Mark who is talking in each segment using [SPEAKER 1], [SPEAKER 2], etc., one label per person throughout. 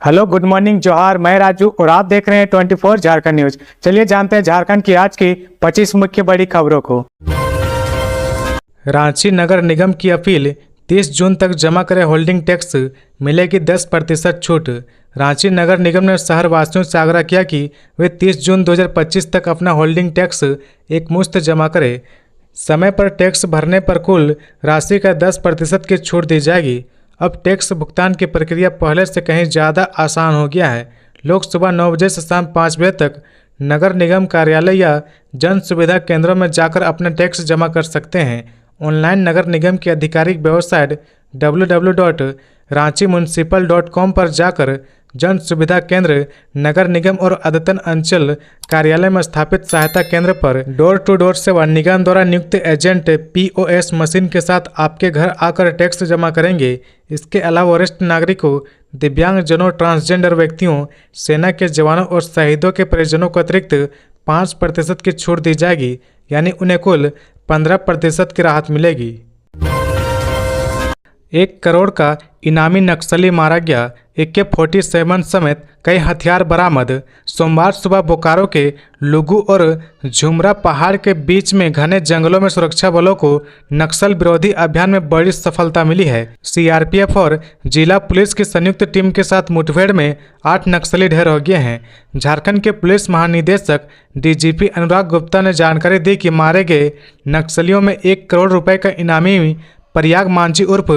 [SPEAKER 1] Hello, good morning, जोहार। मैं राजू और आप देख रहे हैं 24 झारखंड न्यूज। चलिए जानते हैं झारखंड की आज की 25 मुख्य बड़ी खबरों को। रांची नगर निगम की अपील, 30 जून तक जमा करें होल्डिंग टैक्स, मिलेगी 10% छूट। रांची नगर निगम ने शहर वासियों से आग्रह किया कि वे 30 जून 2025 तक अपना होल्डिंग टैक्स एकमुश्त जमा करें। समय पर टैक्स भरने पर कुल राशि का 10% की छूट दी जाएगी। अब टैक्स भुगतान की प्रक्रिया पहले से कहीं ज़्यादा आसान हो गया है। लोग सुबह 9 बजे से शाम 5 बजे तक नगर निगम कार्यालय या जन सुविधा केंद्रों में जाकर अपना टैक्स जमा कर सकते हैं। ऑनलाइन नगर निगम की आधिकारिक वेबसाइट www.ranchimunicipal.com पर जाकर जन सुविधा केंद्र, नगर निगम और अद्यतन अंचल कार्यालय में स्थापित सहायता केंद्र पर डोर टू डोर सेवा निगम द्वारा नियुक्त एजेंट POS मशीन के साथ आपके घर आकर टैक्स जमा करेंगे। इसके अलावा वरिष्ठ नागरिकों, दिव्यांगजनों, ट्रांसजेंडर व्यक्तियों, सेना के जवानों और शहीदों के परिजनों को अतिरिक्त 5% की छूट दी जाएगी, यानी उन्हें कुल 15% की राहत मिलेगी। 1 करोड़ का इनामी नक्सली मारा गया, AK-47 समेत कई हथियार बरामद। सोमवार सुबह बोकारो के लुगु और झुमरा पहाड़ के बीच में घने जंगलों में सुरक्षा बलों को नक्सल विरोधी अभियान में बड़ी सफलता मिली है। CRPF और जिला पुलिस की संयुक्त टीम के साथ मुठभेड़ में 8 नक्सली ढेर हो गए हैं। झारखंड के पुलिस महानिदेशक DGP अनुराग गुप्ता ने जानकारी दी कि मारे गए नक्सलियों में 1 करोड़ रुपए का इनामी प्रयाग मांझी उर्फ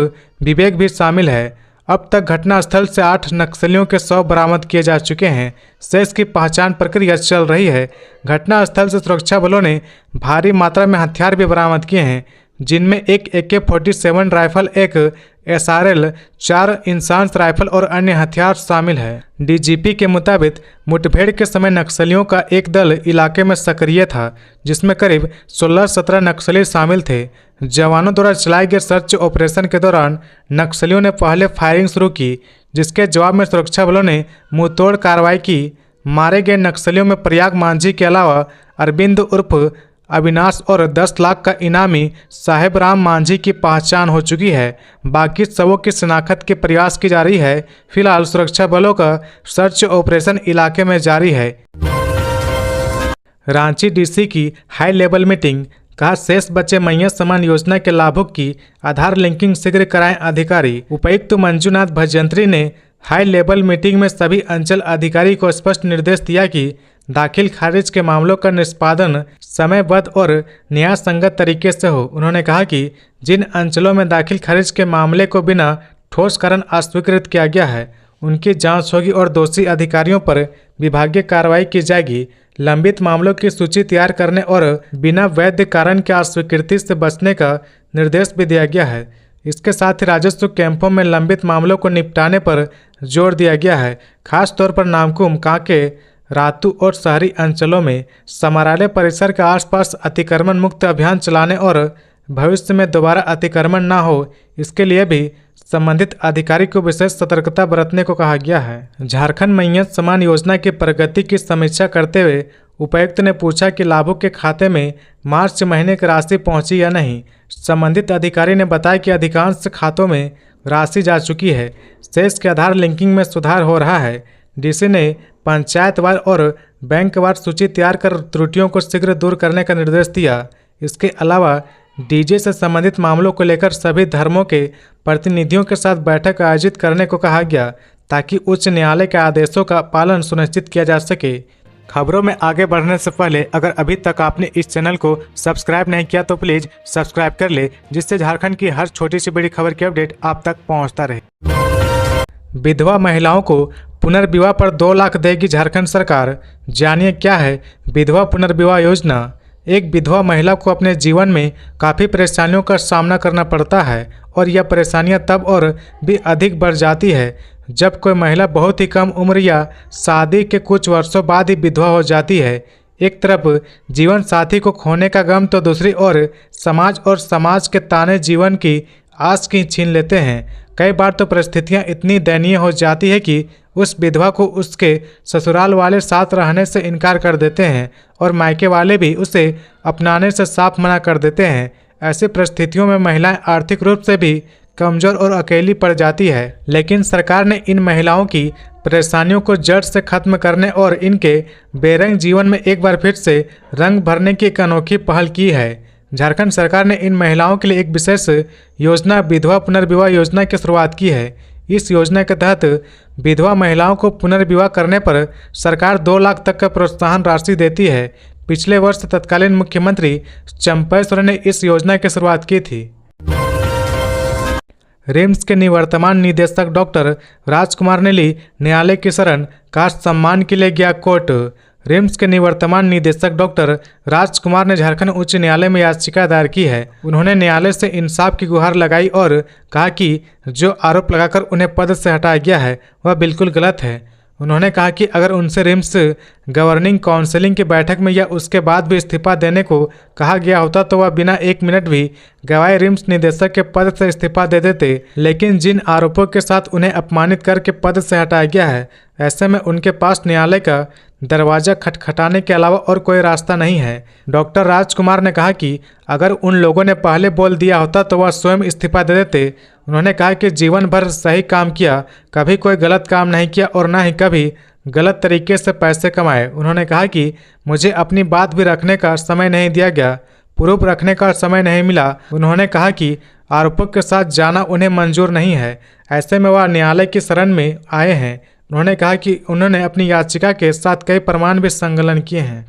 [SPEAKER 1] विवेक भी शामिल है। अब तक घटनास्थल से 8 नक्सलियों के शव बरामद किए जा चुके हैं। शेष की पहचान प्रक्रिया चल रही है। घटनास्थल से सुरक्षा बलों ने भारी मात्रा में हथियार भी बरामद किए हैं, जिनमें एक AK-47 राइफल, एक SRL 4 इंसास राइफल और अन्य हथियार शामिल है। DGP के मुताबिक मुठभेड़ के समय नक्सलियों का एक दल इलाके में सक्रिय था, जिसमें करीब 16-17 नक्सली शामिल थे। जवानों द्वारा चलाए गए सर्च ऑपरेशन के दौरान नक्सलियों ने पहले फायरिंग शुरू की, जिसके जवाब में सुरक्षा बलों ने मुंहतोड़ कार्रवाई की। मारे गए नक्सलियों में प्रयाग मांझी के अलावा अरविंद उर्फ अविनाश और 10 लाख का इनामी साहेब राम मांझी की पहचान हो चुकी है। बाकी सबों की शिनाख्त के प्रयास की जा रही है। फिलहाल सुरक्षा बलों का सर्च ऑपरेशन इलाके में जारी है। रांची DC की हाई लेवल मीटिंग, कहा शेष बचे मैया समान योजना के लाभुक की आधार लिंकिंग शीघ्र कराएं अधिकारी। उपायुक्त मंजूनाथ भजंत्री ने हाई लेवल मीटिंग में सभी अंचल अधिकारी को स्पष्ट निर्देश दिया कि दाखिल खारिज के मामलों का निष्पादन समयबद्ध और न्याय संगत तरीके से हो। उन्होंने कहा कि जिन अंचलों में दाखिल खारिज के मामले को बिना ठोस कारण अस्वीकृत किया गया है, उनकी जांच होगी और दोषी अधिकारियों पर विभागीय कार्रवाई की जाएगी। लंबित मामलों की सूची तैयार करने और बिना वैध कारण के अस्वीकृति से बचने का निर्देश भी दिया गया है। इसके साथ ही राजस्व कैंपों में लंबित मामलों को निपटाने पर जोर दिया गया है। खास तौर पर नामकुम, कांके, रातू और शहरी अंचलों में समारालय परिसर के आसपास अतिक्रमण मुक्त अभियान चलाने और भविष्य में दोबारा अतिक्रमण न हो, इसके लिए भी संबंधित अधिकारी को विशेष सतर्कता बरतने को कहा गया है। झारखंड मैया समान योजना की प्रगति की समीक्षा करते हुए उपायुक्त ने पूछा कि लाभुक के खाते में मार्च महीने की राशि पहुंची या नहीं। संबंधित अधिकारी ने बताया कि अधिकांश खातों में राशि जा चुकी है। शेष के आधार लिंकिंग में सुधार हो रहा है। DC ने पंचायतवार और बैंकवार सूची तैयार कर त्रुटियों को शीघ्र दूर करने का निर्देश दिया। इसके अलावा DJ से संबंधित मामलों को लेकर सभी धर्मों के प्रतिनिधियों के साथ बैठक आयोजित करने को कहा गया, ताकि उच्च न्यायालय के आदेशों का पालन सुनिश्चित किया जा सके। खबरों में आगे बढ़ने से पहले अगर अभी तक आपने इस चैनल को सब्सक्राइब नहीं किया तो प्लीज़ सब्सक्राइब कर ले, जिससे झारखंड की हर छोटी सी बड़ी खबर की अपडेट आप तक पहुँचता रहे। विधवा महिलाओं को पुनर्विवाह पर 2 लाख देगी झारखंड सरकार। जानिए क्या है विधवा पुनर्विवाह योजना। एक विधवा महिला को अपने जीवन में काफ़ी परेशानियों का सामना करना पड़ता है और यह परेशानियां तब और भी अधिक बढ़ जाती है जब कोई महिला बहुत ही कम उम्र या शादी के कुछ वर्षों बाद ही विधवा हो जाती है। एक तरफ जीवन साथी को खोने का गम तो दूसरी ओर समाज के ताने जीवन की आस की छीन लेते हैं। कई बार तो परिस्थितियां इतनी दयनीय हो जाती है कि उस विधवा को उसके ससुराल वाले साथ रहने से इनकार कर देते हैं और मायके वाले भी उसे अपनाने से साफ मना कर देते हैं। ऐसी परिस्थितियों में महिलाएं आर्थिक रूप से भी कमजोर और अकेली पड़ जाती है। लेकिन सरकार ने इन महिलाओं की परेशानियों को जड़ से खत्म करने और इनके बेरंग जीवन में एक बार फिर से रंग भरने की एक अनोखी पहल की है। झारखंड सरकार ने इन महिलाओं के लिए एक विशेष योजना विधवा पुनर्विवाह योजना की शुरुआत की है। इस योजना के तहत विधवा महिलाओं को पुनर्विवाह करने पर सरकार 2 लाख तक का प्रोत्साहन राशि देती है। पिछले वर्ष तत्कालीन मुख्यमंत्री चंपई सोरेन ने इस योजना की शुरुआत की थी। रिम्स के निवर्तमान निदेशक डॉक्टर राजकुमार ने ली न्यायालय की शरण, कहा सम्मान के लिए गया कोर्ट। रिम्स के निवर्तमान निदेशक डॉक्टर राजकुमार ने झारखंड उच्च न्यायालय में याचिका दायर की है। उन्होंने न्यायालय से इंसाफ की गुहार लगाई और कहा कि जो आरोप लगाकर उन्हें पद से हटाया गया है वह बिल्कुल गलत है। उन्होंने कहा कि अगर उनसे रिम्स गवर्निंग काउंसिल की बैठक में या उसके बाद भी इस्तीफा देने को कहा गया होता तो वह बिना 1 मिनट भी गवाए रिम्स निदेशक के पद से इस्तीफा दे देते। लेकिन जिन आरोपों के साथ उन्हें अपमानित करके पद से हटाया गया है, ऐसे में उनके पास न्यायालय का दरवाजा खटखटाने के अलावा और कोई रास्ता नहीं है। डॉक्टर राजकुमार ने कहा कि अगर उन लोगों ने पहले बोल दिया होता तो वह स्वयं इस्तीफा दे देते। उन्होंने कहा कि जीवन भर सही काम किया, कभी कोई गलत काम नहीं किया और न ही कभी गलत तरीके से पैसे कमाए। उन्होंने कहा कि मुझे अपनी बात भी रखने का समय नहीं दिया गया, प्रूफ रखने का समय नहीं मिला। उन्होंने कहा कि आरोपों के साथ जाना उन्हें मंजूर नहीं है, ऐसे में वह न्यायालय की शरण में आए हैं। उन्होंने कहा कि उन्होंने अपनी याचिका के साथ कई प्रमाण भी संकलन किए हैं।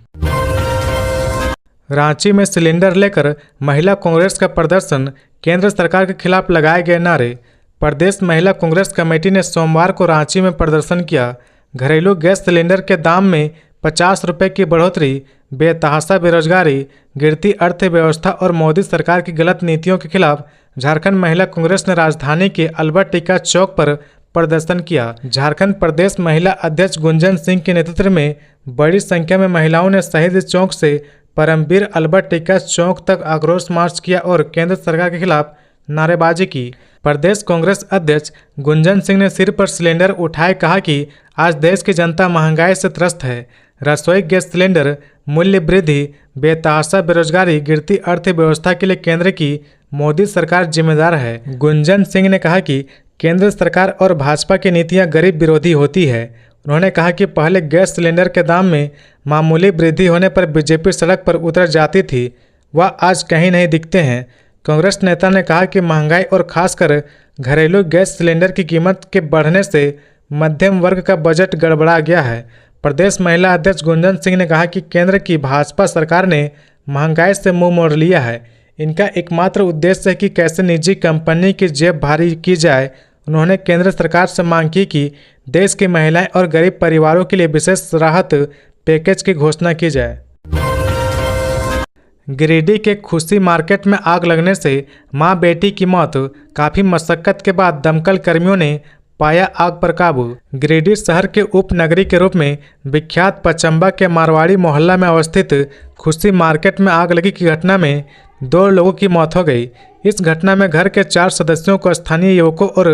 [SPEAKER 1] रांची में सिलेंडर लेकर महिला कांग्रेस का प्रदर्शन, केंद्र सरकार के खिलाफ लगाए गए नारे। प्रदेश महिला कांग्रेस कमेटी ने सोमवार को रांची में प्रदर्शन किया। घरेलू गैस सिलेंडर के दाम में 50 रुपये की बढ़ोतरी, बेतहाशा बेरोजगारी, गिरती अर्थव्यवस्था और मोदी सरकार की गलत नीतियों के खिलाफ झारखंड महिला कांग्रेस ने राजधानी के अल्बर्ट टिक्का चौक पर प्रदर्शन किया। झारखंड प्रदेश महिला अध्यक्ष गुंजन सिंह के नेतृत्व में बड़ी संख्या में महिलाओं ने शहीद चौक से परमवीर अल्बर्ट टिक्का चौक तक आक्रोश मार्च किया और केंद्र सरकार के खिलाफ नारेबाजी की। प्रदेश कांग्रेस अध्यक्ष गुंजन सिंह ने सिर पर सिलेंडर उठाए, कहा कि आज देश की जनता महंगाई से त्रस्त है। रसोई गैस सिलेंडर मूल्य वृद्धि, बेतहाशा बेरोजगारी, गिरती अर्थव्यवस्था के लिए केंद्र की मोदी सरकार जिम्मेदार है। गुंजन सिंह ने कहा कि केंद्र सरकार और भाजपा की नीतियां गरीब विरोधी होती है। उन्होंने कहा कि पहले गैस सिलेंडर के दाम में मामूली वृद्धि होने पर बीजेपी सड़क पर उतर जाती थी, वह आज कहीं नहीं दिखते हैं। कांग्रेस नेता ने कहा कि महंगाई और खासकर घरेलू गैस सिलेंडर की कीमत के बढ़ने से मध्यम वर्ग का बजट गड़बड़ा गया है। प्रदेश महिला अध्यक्ष गुंजन सिंह ने कहा कि केंद्र की भाजपा सरकार ने महंगाई से मुंह मोड़ लिया है। इनका एकमात्र उद्देश्य है कि कैसे निजी कंपनी की जेब भारी की जाए। उन्होंने केंद्र सरकार से मांग की कि देश की महिलाएं और गरीब परिवारों के लिए विशेष राहत पैकेज की घोषणा की जाए। गिरिडीह के खुशी मार्केट में आग लगने से मां बेटी की मौत, काफ़ी मशक्कत के बाद दमकल कर्मियों ने पाया आग पर काबू। गिरिडीह शहर के उपनगरी के रूप में विख्यात पचम्बा के मारवाड़ी मोहल्ला में अवस्थित खुशी मार्केट में आग लगी की घटना में 2 लोगों की मौत हो गई। इस घटना में घर के 4 सदस्यों को स्थानीय युवकों और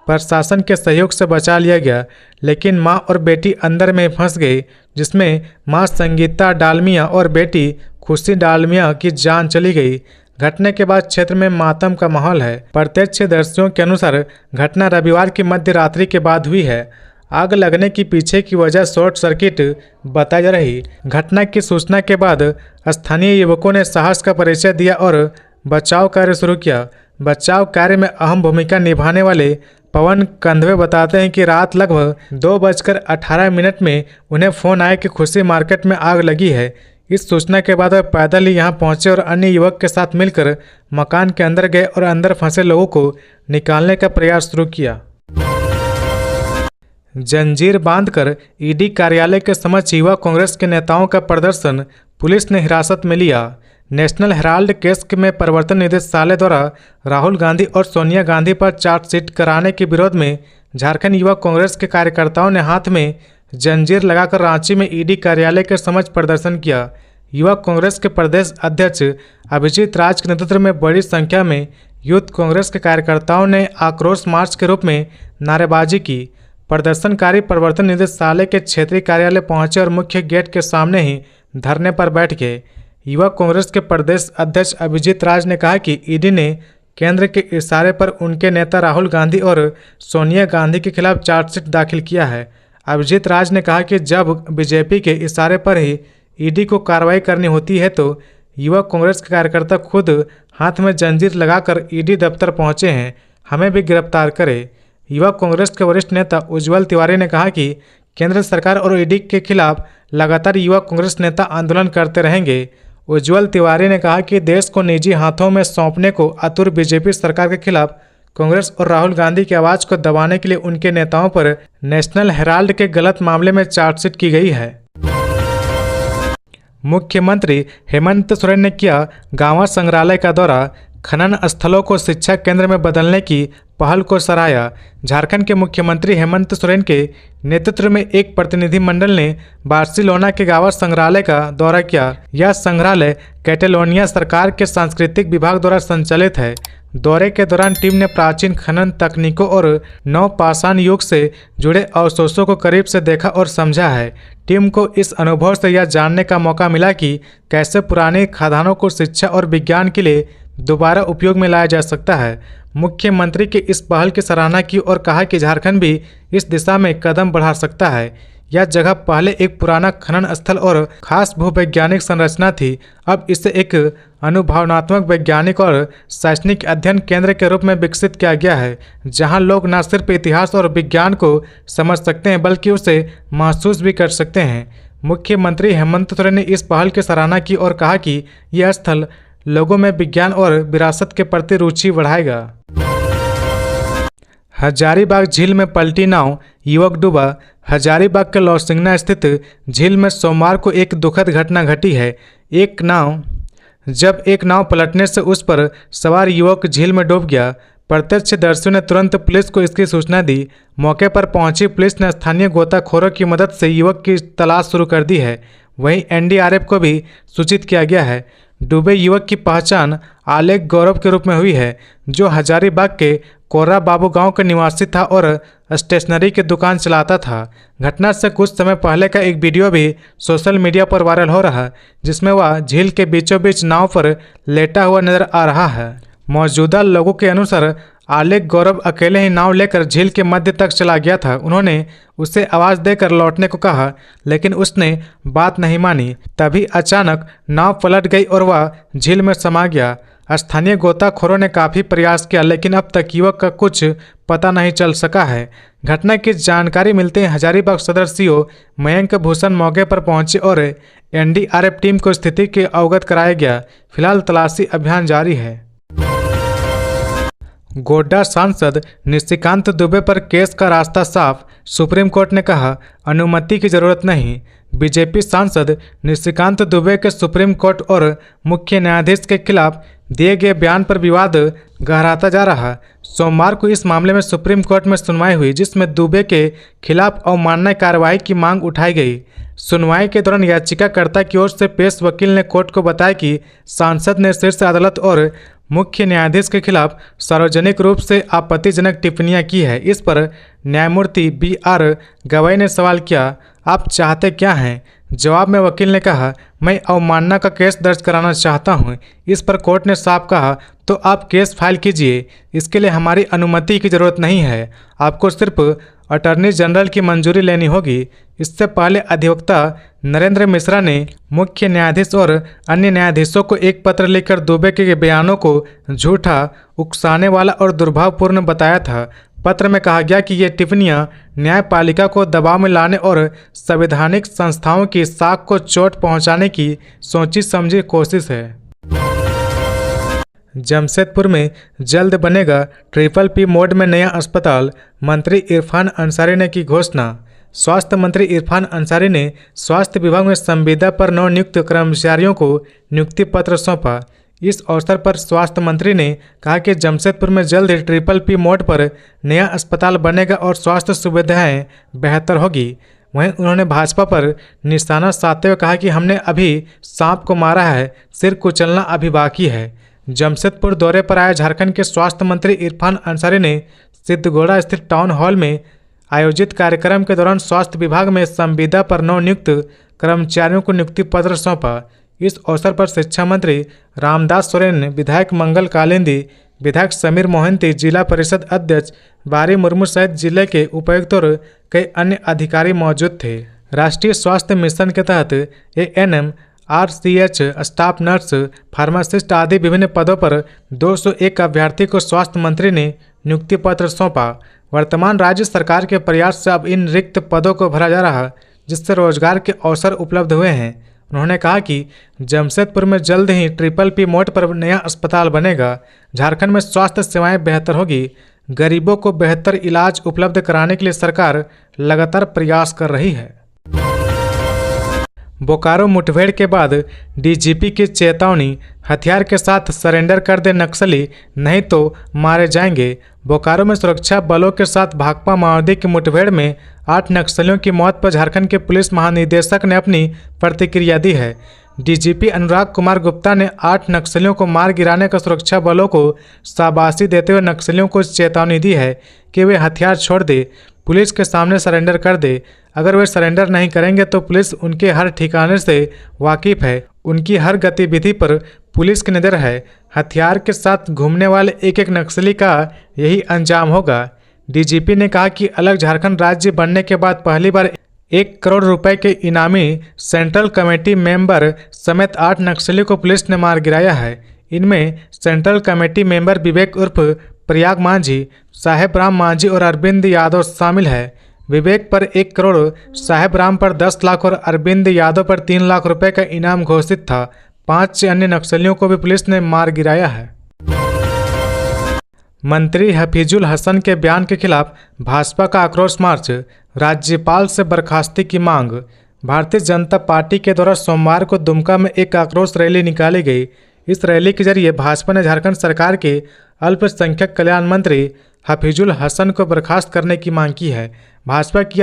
[SPEAKER 1] प्रशासन के सहयोग से बचा लिया गया, लेकिन मां और बेटी अंदर में फंस गई, जिसमें मां संगीता डालमिया और बेटी खुशी डालमिया की जान चली गई। घटना के बाद क्षेत्र में मातम का माहौल है। प्रत्यक्षदर्शियों के अनुसार घटना रविवार की मध्य रात्रि के बाद हुई है। आग लगने की पीछे की वजह शॉर्ट सर्किट बताई जा रही। घटना की सूचना के बाद स्थानीय युवकों ने साहस का परिचय दिया और बचाव कार्य शुरू किया। बचाव कार्य में अहम भूमिका निभाने वाले पवन कंधवे बताते हैं कि रात लगभग 2:18 में उन्हें फ़ोन आया कि खुशी मार्केट में आग लगी है। इस सूचना के बाद वे पैदल ही यहां पहुंचे और अन्य युवक के साथ मिलकर मकान के अंदर गए और अंदर फंसे लोगों को निकालने का प्रयास शुरू किया। जंजीर बांधकर ईडी कार्यालय के समक्ष युवा कांग्रेस के नेताओं का प्रदर्शन, पुलिस ने हिरासत में लिया। नेशनल हेराल्ड केस में प्रवर्तन निदेशालय द्वारा राहुल गांधी और सोनिया गांधी पर चार्जशीट कराने के विरोध में झारखंड युवा कांग्रेस के कार्यकर्ताओं ने हाथ में जंजीर लगाकर रांची में ईडी कार्यालय के समक्ष प्रदर्शन किया। युवा कांग्रेस के प्रदेश अध्यक्ष अभिजीत राज के नेतृत्व में बड़ी संख्या में यूथ कांग्रेस के कार्यकर्ताओं ने आक्रोश मार्च के रूप में नारेबाजी की। प्रदर्शनकारी प्रवर्तन निदेशालय के क्षेत्रीय कार्यालय पहुंचे और मुख्य गेट के सामने ही धरने पर बैठ गए। युवा कांग्रेस के प्रदेश अध्यक्ष अभिजीत राज ने कहा कि ईडी ने केंद्र के इशारे पर उनके नेता राहुल गांधी और सोनिया गांधी के खिलाफ चार्जशीट दाखिल किया है। अभिजीत राज ने कहा कि जब बीजेपी के इशारे पर ही ईडी को कार्रवाई करनी होती है तो युवा कांग्रेस के कार्यकर्ता खुद हाथ में जंजीर लगाकर ईडी दफ्तर पहुंचे हैं, हमें भी गिरफ्तार करे। युवा कांग्रेस के वरिष्ठ नेता उज्जवल तिवारी ने कहा कि केंद्र सरकार और ईडी के खिलाफ लगातार युवा कांग्रेस नेता आंदोलन करते रहेंगे। उज्जवल तिवारी ने कहा कि देश को निजी हाथों में सौंपने को आतुर बीजेपी सरकार के खिलाफ कांग्रेस और राहुल गांधी की आवाज को दबाने के लिए उनके नेताओं पर नेशनल हेराल्ड के गलत मामले में चार्जशीट की गई है। मुख्यमंत्री हेमंत सोरेन ने किया गांवा संग्रहालय का दौरा, खनन स्थलों को शिक्षा केंद्र में बदलने की पहल को सराहा। झारखंड के मुख्यमंत्री हेमंत सोरेन के नेतृत्व में एक प्रतिनिधिमंडल ने बार्सिलोना के गांवा संग्रहालय का दौरा किया। यह संग्रहालय कैटेलोनिया सरकार के सांस्कृतिक विभाग द्वारा संचालित है। दौरे के दौरान टीम ने प्राचीन खनन तकनीकों और नवपाषाण युग से जुड़े अवशेषों को करीब से देखा और समझा है। टीम को इस अनुभव से यह जानने का मौका मिला कि कैसे पुराने खदानों को शिक्षा और विज्ञान के लिए दोबारा उपयोग में लाया जा सकता है। मुख्यमंत्री की इस पहल की सराहना की और कहा कि झारखंड भी इस दिशा में कदम बढ़ा सकता है। यह जगह पहले एक पुराना खनन स्थल और खास भूवैज्ञानिक संरचना थी, अब इसे एक अनुभवनात्मक वैज्ञानिक और शैक्षणिक अध्ययन केंद्र के रूप में विकसित किया गया है, जहां लोग न सिर्फ इतिहास और विज्ञान को समझ सकते हैं बल्कि उसे महसूस भी कर सकते हैं। मुख्यमंत्री हेमंत सोरेन ने इस पहल की सराहना की और कहा कि यह स्थल लोगों में विज्ञान और विरासत के प्रति रुचि बढ़ाएगा। हजारीबाग झील में पलटी नाव, युवक डूबा। हजारीबाग के लौसिंगना स्थित झील में सोमवार को एक दुखद घटना घटी है। जब एक नाव पलटने से उस पर सवार युवक झील में डूब गया। प्रत्यक्षदर्शियों ने तुरंत पुलिस को इसकी सूचना दी। मौके पर पहुंची पुलिस ने स्थानीय गोताखोरों की मदद से युवक की तलाश शुरू कर दी है। वहीं एनडीआरएफ को भी सूचित किया गया है। डूबे युवक की पहचान आलेख गौरव के रूप में हुई है, जो हजारीबाग के कोर्रा बाबू गांव का निवासी था और स्टेशनरी की दुकान चलाता था। घटना से कुछ समय पहले का एक वीडियो भी सोशल मीडिया पर वायरल हो रहा है, जिसमें वह झील के बीचों बीच नाव पर लेटा हुआ नजर आ रहा है। मौजूदा लोगों के अनुसार आलेख गौरव अकेले ही नाव लेकर झील के मध्य तक चला गया था। उन्होंने उसे आवाज़ देकर लौटने को कहा, लेकिन उसने बात नहीं मानी। तभी अचानक नाव पलट गई और वह झील में समा गया। स्थानीय गोताखोरों ने काफ़ी प्रयास किया, लेकिन अब तक युवक का कुछ पता नहीं चल सका है। घटना की जानकारी मिलते ही हजारीबाग सदर सीओ मयंक भूषण मौके पर पहुंचे और एनडीआरएफ टीम को स्थिति के अवगत कराया गया। फिलहाल तलाशी अभियान जारी है। गोड्डा सांसद निशिकांत दुबे पर केस का रास्ता साफ, सुप्रीम कोर्ट ने कहा अनुमति की जरूरत नहीं। बीजेपी सांसद निशिकांत दुबे के सुप्रीम कोर्ट और मुख्य न्यायाधीश के खिलाफ दिए गए बयान पर विवाद गहराता जा रहा। सोमवार को इस मामले में सुप्रीम कोर्ट में सुनवाई हुई, जिसमें दुबे के खिलाफ अवमानना कार्रवाई की मांग उठाई गई। सुनवाई के दौरान याचिकाकर्ता की ओर से पेश वकील ने कोर्ट को बताया कि सांसद ने शीर्ष अदालत और मुख्य न्यायाधीश के खिलाफ सार्वजनिक रूप से आपत्तिजनक टिप्पणियां की है। इस पर न्यायमूर्ति बी.आर. गवई ने सवाल किया, आप चाहते क्या हैं? जवाब में वकील ने कहा, मैं अवमानना का केस दर्ज कराना चाहता हूं। इस पर कोर्ट ने साफ कहा, तो आप केस फाइल कीजिए, इसके लिए हमारी अनुमति की जरूरत नहीं है। आपको सिर्फ अटॉर्नी जनरल की मंजूरी लेनी होगी। इससे पहले अधिवक्ता नरेंद्र मिश्रा ने मुख्य न्यायाधीश और अन्य न्यायाधीशों को एक पत्र लिखकर दुबे के बयानों को झूठा, उकसाने वाला और दुर्भावपूर्ण बताया था। पत्र में कहा गया कि ये टिप्पणियां न्यायपालिका को दबाव में लाने और संवैधानिक संस्थाओं की साख को चोट पहुंचाने की सोची समझी कोशिश है। जमशेदपुर में जल्द बनेगा ट्रिपल पी मोड में नया अस्पताल, मंत्री इरफान अंसारी ने की घोषणा। स्वास्थ्य मंत्री इरफान अंसारी ने स्वास्थ्य विभाग में संविदा पर नवनियुक्त कर्मचारियों को नियुक्ति पत्र सौंपा। इस अवसर पर स्वास्थ्य मंत्री ने कहा कि जमशेदपुर में जल्द ही ट्रिपल पी मोड पर नया अस्पताल बनेगा और स्वास्थ्य सुविधाएं बेहतर होगी। वहीं उन्होंने भाजपा पर निशाना साधते हुए कहा कि हमने अभी सांप को मारा है, सिर कुचलना अभी बाकी है। जमशेदपुर दौरे पर आए झारखंड के स्वास्थ्य मंत्री इरफान अंसारी ने सिद्धगोड़ा स्थित टाउन हॉल में आयोजित कार्यक्रम के दौरान स्वास्थ्य विभाग में संविदा पर नवनियुक्त कर्मचारियों को नियुक्ति पत्र सौंपा। इस अवसर पर शिक्षा मंत्री रामदास सोरेन, विधायक मंगल कालिंदी, विधायक समीर मोहंती, जिला परिषद अध्यक्ष बारी मुर्मू सहित जिले के उपायुक्त और कई अन्य अधिकारी मौजूद थे। राष्ट्रीय स्वास्थ्य मिशन के तहत ANM, RCH, staff nurse, pharmacist आदि विभिन्न पदों पर 201 अभ्यर्थी को स्वास्थ्य मंत्री ने नियुक्ति पत्र सौंपा। वर्तमान राज्य सरकार के प्रयास से अब इन रिक्त पदों को भरा जा रहा, जिससे रोजगार के अवसर उपलब्ध हुए हैं। उन्होंने कहा कि जमशेदपुर में जल्द ही PPP मोड पर नया अस्पताल बनेगा। झारखंड में स्वास्थ्य सेवाएं बेहतर होगी। गरीबों को बेहतर इलाज उपलब्ध कराने के लिए सरकार लगातार प्रयास कर रही है। बोकारो मुठभेड़ के बाद DGP की चेतावनी, हथियार के साथ सरेंडर कर दे नक्सली, नहीं तो मारे जाएंगे। बोकारो में सुरक्षा बलों के साथ भाकपा माओवादी की मुठभेड़ में 8 नक्सलियों की मौत पर झारखंड के पुलिस महानिदेशक ने अपनी प्रतिक्रिया दी है। DGP अनुराग कुमार गुप्ता ने 8 नक्सलियों को मार गिराने का सुरक्षा बलों को शाबाशी देते हुए नक्सलियों को चेतावनी दी है कि वे हथियार छोड़ दे, पुलिस के सामने सरेंडर कर दे। अगर वे सरेंडर नहीं करेंगे तो पुलिस उनके हर ठिकाने से वाकिफ है, उनकी हर गतिविधि पर पुलिस की नज़र है। हथियार के साथ घूमने वाले एक एक नक्सली का यही अंजाम होगा। DGP ने कहा कि अलग झारखंड राज्य बनने के बाद पहली बार 1 करोड़ रुपए के इनामी सेंट्रल कमेटी मेंबर समेत 8 नक्सली को पुलिस ने मार गिराया है। इनमें सेंट्रल कमेटी मेंबर विवेक उर्फ प्रयाग मांझी, साहेब राम मांझी और अरविंद यादव शामिल है। विवेक पर 1 करोड़, साहेब राम पर 10 लाख और अरविंद यादव पर 3 लाख रुपए का इनाम घोषित था। 5 अन्य नक्सलियों को भी पुलिस ने मार गिराया है। मंत्री हफीजुल हसन के बयान के खिलाफ भाजपा का आक्रोश मार्च, राज्यपाल से बर्खास्ती की मांग। भारतीय जनता पार्टी के द्वारा सोमवार को दुमका में एक आक्रोश रैली निकाली गई। इस रैली के जरिए भाजपा ने झारखंड सरकार के अल्पसंख्यक कल्याण मंत्री हफीजुल हसन को बर्खास्त करने की मांग की है। भाजपा की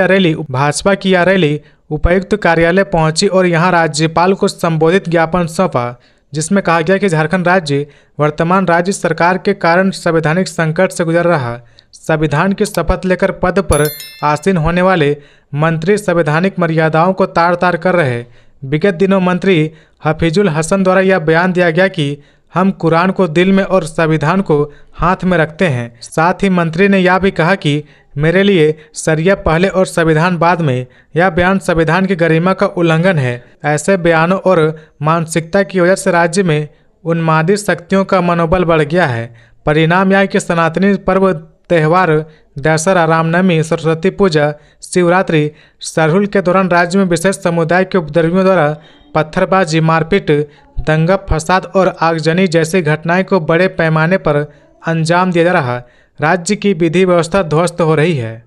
[SPEAKER 1] यह रैली उपायुक्त कार्यालय पहुंची और यहां राज्यपाल को संबोधित ज्ञापन सौंपा, जिसमें कहा गया कि झारखंड राज्य वर्तमान राज्य सरकार के कारण संवैधानिक संकट से गुजर रहा। संविधान की शपथ लेकर पद पर आसीन होने वाले मंत्री संवैधानिक मर्यादाओं को ताड़ ताड़ कर रहे। विगत दिनों मंत्री हफीजुल हसन द्वारा यह बयान दिया गया कि हम कुरान को दिल में और संविधान को हाथ में रखते हैं। साथ ही मंत्री ने यह भी कहा कि मेरे लिए शरिया पहले और संविधान बाद में। यह बयान संविधान की गरिमा का उल्लंघन है। ऐसे बयानों और मानसिकता की वजह से राज्य में उन्मादी शक्तियों का मनोबल बढ़ गया है। परिणाम यह कि सनातनी पर्व त्यौहार दशहरा, रामनवमी, सरस्वती पूजा, शिवरात्रि, सरहुल के दौरान राज्य में विशेष समुदाय के उपद्रवियों द्वारा पत्थरबाजी, मारपीट, दंगा फसाद और आगजनी जैसी घटनाएं को बड़े पैमाने पर अंजाम दिया जा रहा। राज्य की विधि व्यवस्था ध्वस्त हो रही है।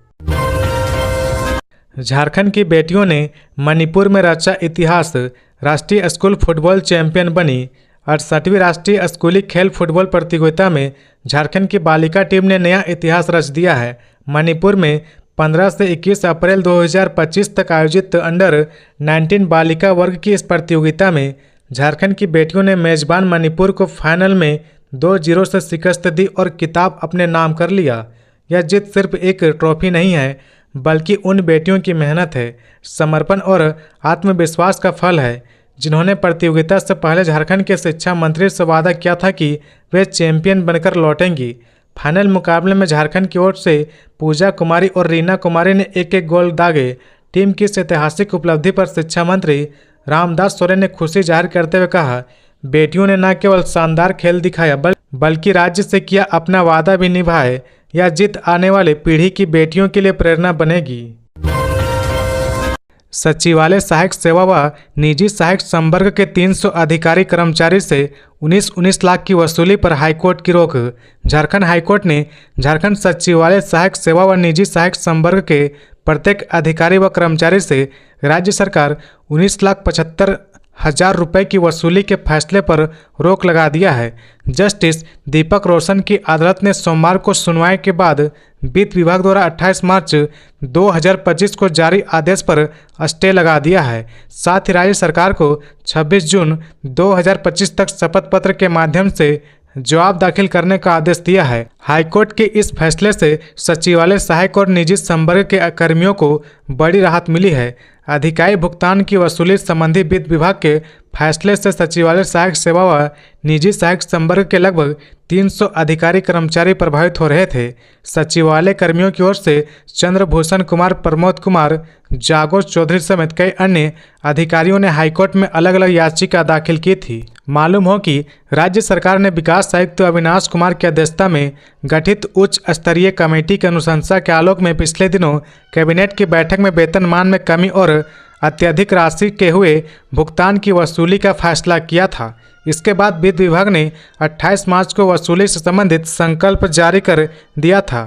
[SPEAKER 1] झारखंड की बेटियों ने मणिपुर में रचा इतिहास, राष्ट्रीय स्कूल फुटबॉल चैंपियन बनी। 68वीं राष्ट्रीय स्कूली खेल फुटबॉल प्रतियोगिता में झारखंड की बालिका टीम ने नया इतिहास रच दिया है। मणिपुर में 15 से 21 अप्रैल 2025 तक आयोजित अंडर-19 बालिका वर्ग की इस प्रतियोगिता में झारखंड की बेटियों ने मेजबान मणिपुर को फाइनल में 2-0 से शिकस्त दी और खिताब अपने नाम कर लिया। यह जीत सिर्फ एक ट्रॉफी नहीं है, बल्कि उन बेटियों की मेहनत है, समर्पण और आत्मविश्वास का फल है, जिन्होंने प्रतियोगिता से पहले झारखंड के शिक्षा मंत्री से वादा किया था कि वे चैंपियन बनकर लौटेंगी। फाइनल मुकाबले में झारखंड की ओर से पूजा कुमारी और रीना कुमारी ने एक एक गोल दागे। टीम की इस ऐतिहासिक उपलब्धि पर शिक्षा मंत्री रामदास सोरेन ने खुशी जाहिर करते हुए कहा, बेटियों ने न केवल शानदार खेल दिखाया बल्कि राज्य से किया अपना वादा भी निभाए। यह जीत आने वाली पीढ़ी की बेटियों के लिए प्रेरणा बनेगी। सचिवालय सहायक सेवा व निजी सहायक संवर्ग के 300 अधिकारी कर्मचारी से 19 लाख की वसूली पर हाईकोर्ट की रोक। झारखंड हाईकोर्ट ने झारखंड सचिवालय सहायक सेवा व निजी सहायक संवर्ग के प्रत्येक अधिकारी व कर्मचारी से राज्य सरकार 19,75,000 रुपये की वसूली के फैसले पर रोक लगा दिया है। जस्टिस दीपक रोशन की अदालत ने सोमवार को सुनवाई के बाद वित्त विभाग द्वारा 28 मार्च 2025 को जारी आदेश पर स्टे लगा दिया है। साथ ही राज्य सरकार को 26 जून 2025 तक शपथ पत्र के माध्यम से जवाब दाखिल करने का आदेश दिया है। हाईकोर्ट के इस फैसले से सचिवालय सहायक और निजी संवर्ग के कर्मियों को बड़ी राहत मिली है। अधिकाई भुगतान की वसूली संबंधी वित्त विभाग के फैसले से सचिवालय सहायक सेवा व निजी सहायक संवर्ग के लगभग 300 अधिकारी कर्मचारी प्रभावित हो रहे थे। सचिवालय कर्मियों की ओर से चंद्रभूषण कुमार, प्रमोद कुमार, जागो चौधरी समेत कई अन्य अधिकारियों ने हाईकोर्ट में अलग अलग याचिका दाखिल की थी। मालूम हो कि राज्य सरकार ने विकास आयुक्त अविनाश कुमार की अध्यक्षता में गठित उच्च स्तरीय कमेटी की अनुशंसा के आलोक में पिछले दिनों कैबिनेट की बैठक में वेतनमान में कमी और अत्यधिक राशि के हुए भुगतान की वसूली का फैसला किया था। इसके बाद वित्त विभाग ने 28 मार्च को वसूली से संबंधित संकल्प जारी कर दिया था।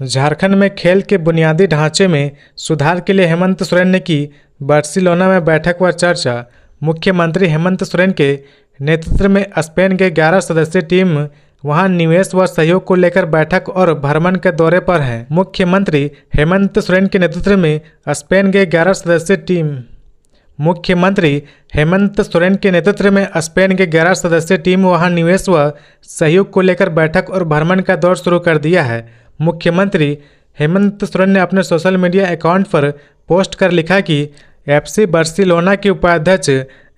[SPEAKER 1] झारखंड में खेल के बुनियादी ढांचे में सुधार के लिए हेमंत सोरेन ने की बार्सिलोना में बैठक व चर्चा। मुख्यमंत्री हेमंत सोरेन के नेतृत्व में स्पेन के 11 सदस्यीय टीम वहां निवेश व सहयोग को लेकर बैठक और भ्रमण के दौरे पर है। मुख्यमंत्री हेमंत सोरेन के नेतृत्व में स्पेन के 11 सदस्यीय टीम वहां निवेश व सहयोग को लेकर बैठक और भ्रमण का दौर शुरू कर दिया है। मुख्यमंत्री हेमंत सोरेन ने अपने सोशल मीडिया अकाउंट पर पोस्ट कर लिखा कि FC बार्सिलोना की उपाध्यक्ष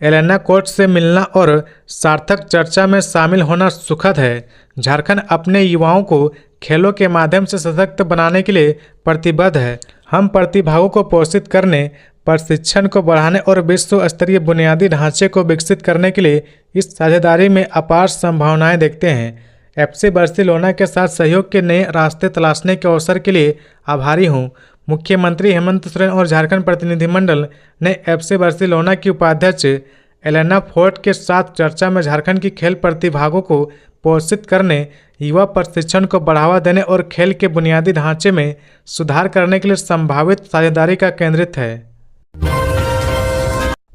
[SPEAKER 1] एलेना कोर्ट से मिलना और सार्थक चर्चा में शामिल होना सुखद है। झारखंड अपने युवाओं को खेलों के माध्यम से सशक्त बनाने के लिए प्रतिबद्ध है। हम प्रतिभाओं को पोषित करने, प्रशिक्षण को बढ़ाने और विश्व स्तरीय बुनियादी ढांचे को विकसित करने के लिए इस साझेदारी में अपार संभावनाएं देखते हैं। FC बार्सिलोना के साथ सहयोग के नए रास्ते तलाशने के अवसर के लिए आभारी हूं। मुख्यमंत्री हेमंत सोरेन और झारखंड प्रतिनिधिमंडल ने FC बार्सिलोना की उपाध्यक्ष एलेना फोर्ट के साथ चर्चा में झारखंड की खेल प्रतिभाओं को पोषित करने, युवा प्रशिक्षण को बढ़ावा देने और खेल के बुनियादी ढांचे में सुधार करने के लिए संभावित साझेदारी का केंद्रित है।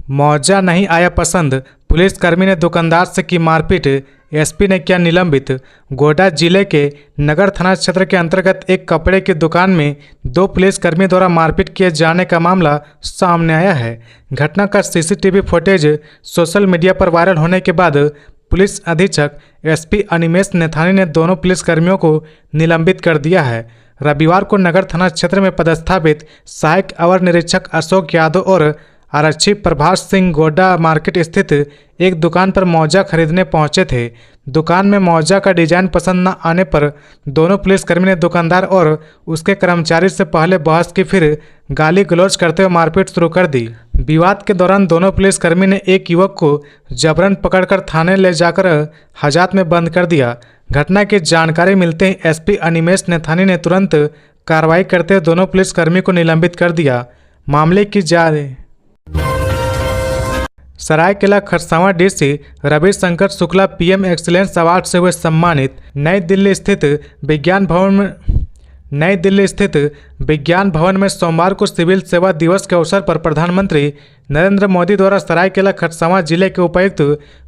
[SPEAKER 1] मुआवजा नहीं आया पसंद, पुलिसकर्मी ने दुकानदार से की मारपीट, SP ने किया निलंबित। गोड्डा जिले के नगर थाना क्षेत्र के अंतर्गत एक कपड़े की दुकान में 2 पुलिसकर्मियों द्वारा मारपीट किए जाने का मामला सामने आया है। घटना का CCTV फुटेज सोशल मीडिया पर वायरल होने के बाद पुलिस अधीक्षक SP अनिमेश नेथानी ने दोनों पुलिसकर्मियों को निलंबित कर दिया है। रविवार को नगर थाना क्षेत्र में पदस्थापित सहायक अवर निरीक्षक अशोक यादव और आरक्षी प्रभाष सिंह गोड्डा मार्केट स्थित एक दुकान पर मुआवजा खरीदने पहुंचे थे। दुकान में मुआवजा का डिजाइन पसंद न आने पर दोनों पुलिसकर्मी ने दुकानदार और उसके कर्मचारी से पहले बहस की, फिर गाली गलौज करते हुए मारपीट शुरू कर दी। विवाद के दौरान दोनों पुलिसकर्मी ने एक युवक को जबरन पकड़कर थाने ले जाकर हाजत में बंद कर दिया। घटना की जानकारी मिलते ही SP अनिमेश नेथानी ने तुरंत कार्रवाई करते हुए दोनों पुलिसकर्मी को निलंबित कर दिया। मामले की जांच Seraikela Kharsawan DC Ravishankar Shukla PM excellence award से हुए सम्मानित। नई दिल्ली स्थित विज्ञान भवन में सोमवार को सिविल सेवा दिवस के अवसर पर प्रधानमंत्री नरेंद्र मोदी द्वारा सरायकेला खरसावां जिले के उपायुक्त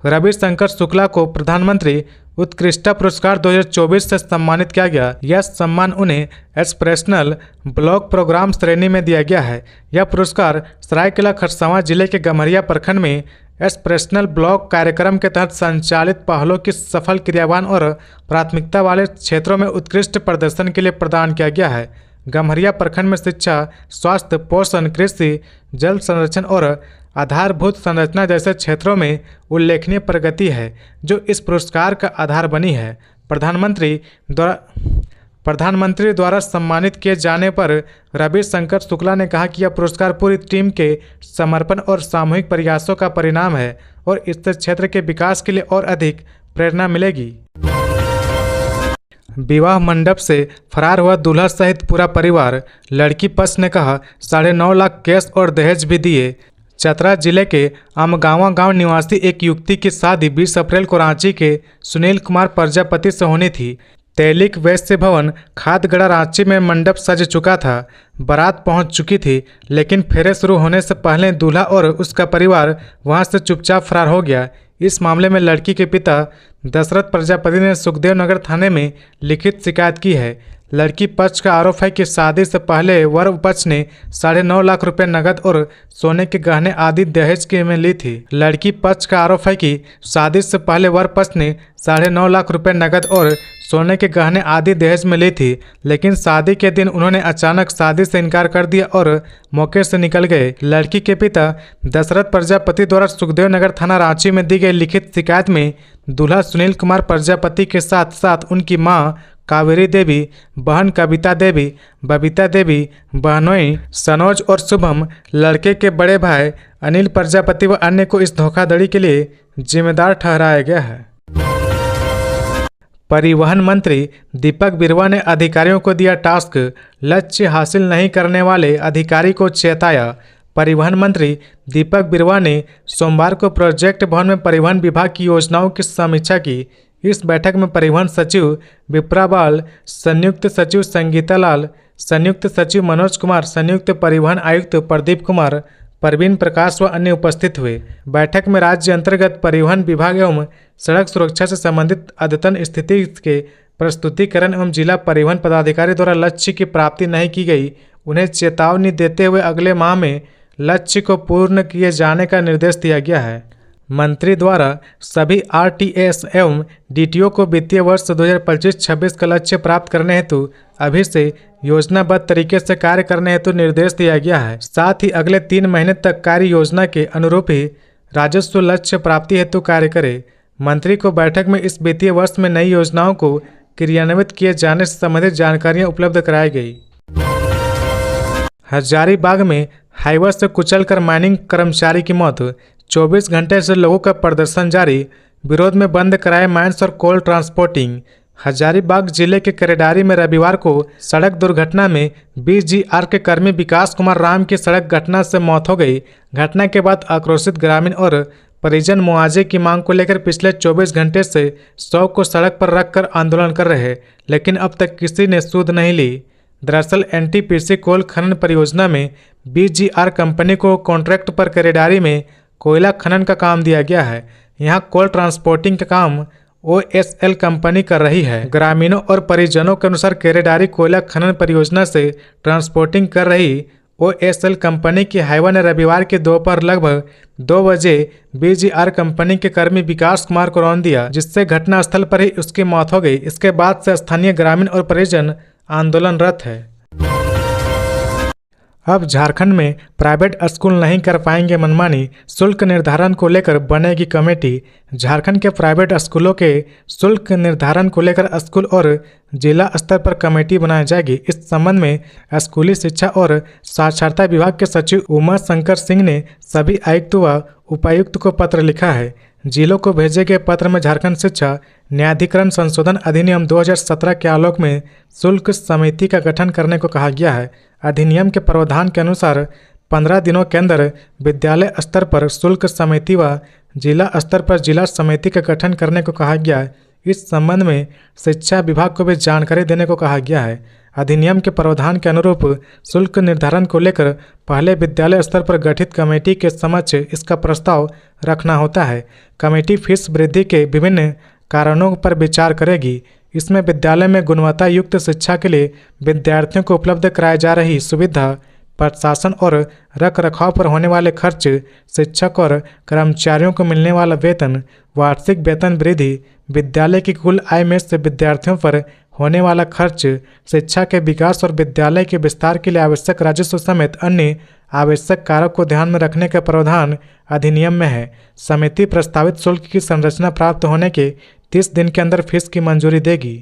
[SPEAKER 1] रविशंकर शुक्ला को प्रधानमंत्री उत्कृष्टता पुरस्कार 2024 से सम्मानित किया गया। यह सम्मान उन्हें एस्पिरेशनल ब्लॉक प्रोग्राम श्रेणी में दिया गया है। यह पुरस्कार सरायकेला खरसावां जिले के गम्हरिया प्रखंड में एस्पिरेशनल ब्लॉक कार्यक्रम के तहत संचालित पहलों की सफल क्रियान्वयन और प्राथमिकता वाले क्षेत्रों में उत्कृष्ट प्रदर्शन के लिए प्रदान किया गया है। गम्हरिया प्रखंड में शिक्षा, स्वास्थ्य, पोषण, कृषि, जल संरक्षण और आधारभूत संरचना जैसे क्षेत्रों में उल्लेखनीय प्रगति है, जो इस पुरस्कार का आधार बनी है। प्रधानमंत्री द्वारा सम्मानित किए जाने पर रविशंकर शुक्ला ने कहा कि यह पुरस्कार पूरी टीम के समर्पण और सामूहिक प्रयासों का परिणाम है और इससे क्षेत्र के विकास के लिए और अधिक प्रेरणा मिलेगी। विवाह मंडप से फरार हुआ दूल्हा सहित पूरा परिवार, लड़की पक्ष ने कहा 9.5 लाख कैश और दहेज भी दिए। चतरा जिले के अमगावा गांव निवासी एक युवती की शादी 20 अप्रैल को रांची के सुनील कुमार प्रजापति से होनी थी। तैलिक वैश्य भवन खादगड़ा रांची में मंडप सज चुका था। बारात पहुंच चुकी थी, लेकिन फेरे शुरू होने से पहले दूल्हा और उसका परिवार वहां से चुपचाप फरार हो गया। इस मामले में लड़की के पिता दशरथ प्रजापति ने सुखदेव नगर थाने में लिखित शिकायत की है। लड़की पक्ष का आरोप है कि शादी से पहले वर पक्ष ने 9.5 लाख रुपए नकद और सोने के गहने आदि दहेज के में ली थी। लड़की पक्ष का आरोप है कि शादी से पहले वर पक्ष ने 9.5 लाख रुपए नकद और सोने के गहने आदि दहेज में ली थी, लेकिन शादी के दिन उन्होंने अचानक शादी से इनकार कर दिया और मौके से निकल गए। लड़की के पिता दशरथ प्रजापति द्वारा सुखदेव नगर थाना रांची में दी गई लिखित शिकायत में दूल्हा सुनील कुमार प्रजापति के साथ साथ उनकी मां कावेरी देवी, बहन कविता देवी, बबीता देवी, बहनोई सनोज और शुभम, लड़के के बड़े भाई अनिल प्रजापति व अन्य को इस धोखाधड़ी के लिए जिम्मेदार ठहराया गया है। परिवहन मंत्री दीपक बिरुवा ने अधिकारियों को दिया टास्क, लक्ष्य हासिल नहीं करने वाले अधिकारी को चेताया। परिवहन मंत्री दीपक बिरुवा ने सोमवार को प्रोजेक्ट भवन में परिवहन विभाग की योजनाओं की समीक्षा की। इस बैठक में परिवहन सचिव विप्रा बाल, संयुक्त सचिव संगीता लाल, संयुक्त सचिव मनोज कुमार, संयुक्त परिवहन आयुक्त प्रदीप कुमार, परवीन प्रकाश व अन्य उपस्थित हुए। बैठक में राज्य अंतर्गत परिवहन विभाग एवं सड़क सुरक्षा से संबंधित अद्यतन स्थिति के प्रस्तुतिकरण एवं जिला परिवहन पदाधिकारी द्वारा लक्ष्य की प्राप्ति नहीं की गई, उन्हें चेतावनी देते हुए अगले माह में लक्ष्य को पूर्ण किए जाने का निर्देश दिया गया है। मंत्री द्वारा सभी आरटीएस एवं डीटीओ को वित्तीय वर्ष 2025-26 का लक्ष्य प्राप्त करने हेतु अभी से योजनाबद्ध तरीके से कार्य करने हेतु निर्देश दिया गया है। साथ ही अगले 3 महीने तक कार्य योजना के अनुरूप ही राजस्व लक्ष्य प्राप्ति हेतु कार्य करे। मंत्री को बैठक में इस वित्तीय वर्ष में नई योजनाओं को क्रियान्वित किए जाने से संबंधित जानकारियां उपलब्ध कराई गई। हजारीबाग में हाईवे से कुचलकर माइनिंग कर्मचारी की मौत, 24 घंटे से लोगों का प्रदर्शन जारी, विरोध में बंद कराए माइंस और कोल ट्रांसपोर्टिंग। हजारीबाग जिले के करेडारी में रविवार को सड़क दुर्घटना में बीजीआर के कर्मी विकास कुमार राम की सड़क घटना से मौत हो गई। घटना के बाद आक्रोशित ग्रामीण और परिजन मुआवजे की मांग को लेकर पिछले 24 घंटे से 100 को सड़क पर रखकर आंदोलन कर रहे, लेकिन अब तक किसी ने सूद नहीं ली। दरअसल एनटीपीसी कोल खनन परियोजना में बीजीआर कंपनी को कॉन्ट्रैक्ट पर करेडारी में कोयला खनन का काम दिया गया है। यहां कोल ट्रांसपोर्टिंग का काम ओएसएल कंपनी कर रही है। ग्रामीणों और परिजनों के अनुसार करेडारी कोयला खनन परियोजना से ट्रांसपोर्टिंग कर रही ओएसएल कंपनी की हाईवे ने रविवार के दोपहर लगभग 2 बजे बीजीआर कंपनी के कर्मी विकास कुमार को रौंद दिया, जिससे घटनास्थल पर ही उसकी मौत हो गई। इसके बाद से स्थानीय ग्रामीण और परिजन आंदोलनरत है। अब झारखंड में प्राइवेट स्कूल नहीं कर पाएंगे मनमानी, शुल्क निर्धारण को लेकर बनेगी कमेटी। झारखंड के प्राइवेट स्कूलों के शुल्क निर्धारण को लेकर स्कूल और जिला स्तर पर कमेटी बनाई जाएगी। इस संबंध में स्कूली शिक्षा और साक्षरता विभाग के सचिव उमा शंकर सिंह ने सभी आयुक्त व उपायुक्त को पत्र लिखा है। जिलों को भेजे गए पत्र में झारखंड शिक्षा न्यायाधिकरण संशोधन अधिनियम 2017 के आलोक में शुल्क समिति का गठन करने को कहा गया है। अधिनियम के प्रावधान के अनुसार 15 दिनों के अंदर विद्यालय स्तर पर शुल्क समिति व जिला स्तर पर जिला समिति का गठन करने को कहा गया है। इस संबंध में शिक्षा विभाग को भी जानकारी देने को कहा गया है। अधिनियम के प्रावधान के अनुरूप शुल्क निर्धारण को लेकर पहले विद्यालय स्तर पर गठित कमेटी के समक्ष इसका प्रस्ताव रखना होता है। कमेटी फीस वृद्धि के विभिन्न कारणों पर विचार करेगी। इसमें विद्यालय में गुणवत्ता युक्त शिक्षा के लिए विद्यार्थियों को उपलब्ध कराई जा रही सुविधा, प्रशासन और रख रखाव पर होने वाले खर्च, शिक्षक और कर्मचारियों को मिलने वाला वेतन, वार्षिक वेतन वृद्धि, विद्यालय की कुल आय में से विद्यार्थियों पर होने वाला खर्च, शिक्षा के विकास और विद्यालय के विस्तार के लिए आवश्यक राजस्व समेत अन्य आवश्यक कारक को ध्यान में रखने का प्रावधान अधिनियम में है। समिति प्रस्तावित शुल्क की संरचना प्राप्त होने के 30 दिन के अंदर फीस की मंजूरी देगी।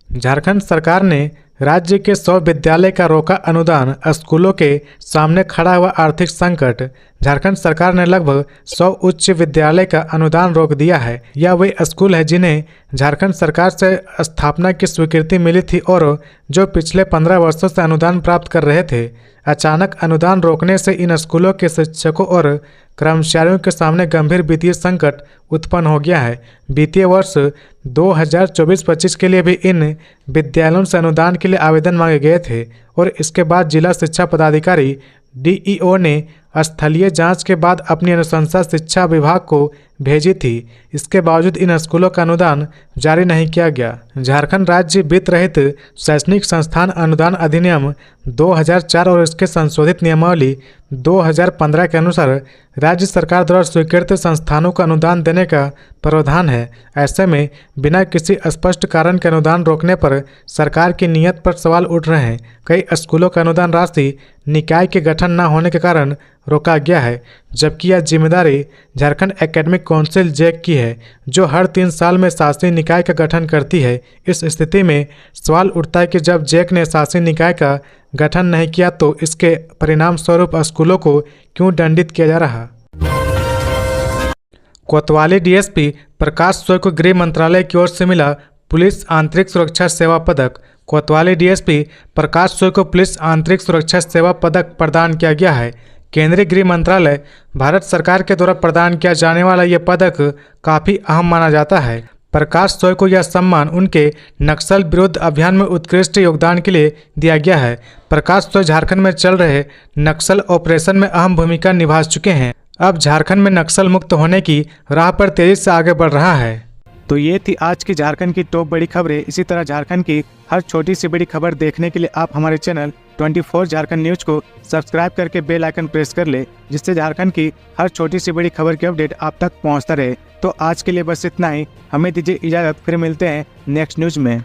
[SPEAKER 1] झारखंड सरकार ने राज्य के 100 विद्यालय का रोका अनुदान, स्कूलों के सामने खड़ा हुआ आर्थिक संकट। झारखंड सरकार ने लगभग 100 उच्च विद्यालय का अनुदान रोक दिया है। यह वे स्कूल है जिन्हें झारखंड सरकार से स्थापना की स्वीकृति मिली थी और जो पिछले 15 वर्षों से अनुदान प्राप्त कर रहे थे। अचानक अनुदान रोकने से इन स्कूलों के शिक्षकों और कर्मचारियों के सामने गंभीर वित्तीय संकट उत्पन्न हो गया है। वित्तीय वर्ष 2024-25 के लिए भी इन विद्यालयों से अनुदान के लिए आवेदन मांगे गए थे और इसके बाद जिला शिक्षा पदाधिकारी DEO ने स्थलीय जांच के बाद अपनी अनुशंसा शिक्षा विभाग को भेजी थी। इसके बावजूद इन स्कूलों का अनुदान जारी नहीं किया गया। झारखंड राज्य वित्त रहित शैक्षणिक संस्थान अनुदान अधिनियम 2004 और इसके संशोधित नियमावली 2015 के अनुसार राज्य सरकार द्वारा स्वीकृत संस्थानों को अनुदान देने का प्रावधान है। ऐसे में बिना किसी स्पष्ट कारण के अनुदान रोकने पर सरकार की नीयत पर सवाल उठ रहे हैं। कई स्कूलों का अनुदान राशि निकाय के गठन न होने के कारण रोका गया है, जबकि यह जिम्मेदारी झारखंड एकेडमिक काउंसिल जैक की है, जो हर 3 साल में शासी निकाय का गठन करती है। इस स्थिति में सवाल उठता है कि जब जैक ने शासी निकाय का गठन नहीं किया तो इसके परिणाम स्वरूप स्कूलों को क्यों दंडित किया जा रहा। कोतवाली डीएसपी प्रकाश सोय को गृह मंत्रालय की ओर से मिला पुलिस आंतरिक सुरक्षा सेवा पदक। कोतवाली डीएसपी प्रकाश सोय को पुलिस आंतरिक सुरक्षा सेवा पदक प्रदान किया गया है। केंद्रीय गृह मंत्रालय भारत सरकार के द्वारा प्रदान किया जाने वाला यह पदक काफ़ी अहम माना जाता है। प्रकाश सोय को यह सम्मान उनके नक्सल विरोध अभियान में उत्कृष्ट योगदान के लिए दिया गया है। प्रकाश सोय झारखंड में चल रहे नक्सल ऑपरेशन में अहम भूमिका निभा चुके हैं। अब झारखंड में नक्सल मुक्त होने की राह पर तेजी से आगे बढ़ रहा है। तो ये थी आज की झारखंड की टॉप बड़ी खबरें। इसी तरह झारखंड की हर छोटी सी बड़ी खबर देखने के लिए आप हमारे चैनल 24 झारखंड न्यूज को सब्सक्राइब करके बेल आइकन प्रेस कर ले, जिससे झारखंड की हर छोटी सी बड़ी खबर की अपडेट आप तक पहुंचता रहे। तो आज के लिए बस इतना ही। हमें दीजिए इजाज़त, फिर मिलते हैं नेक्स्ट न्यूज में।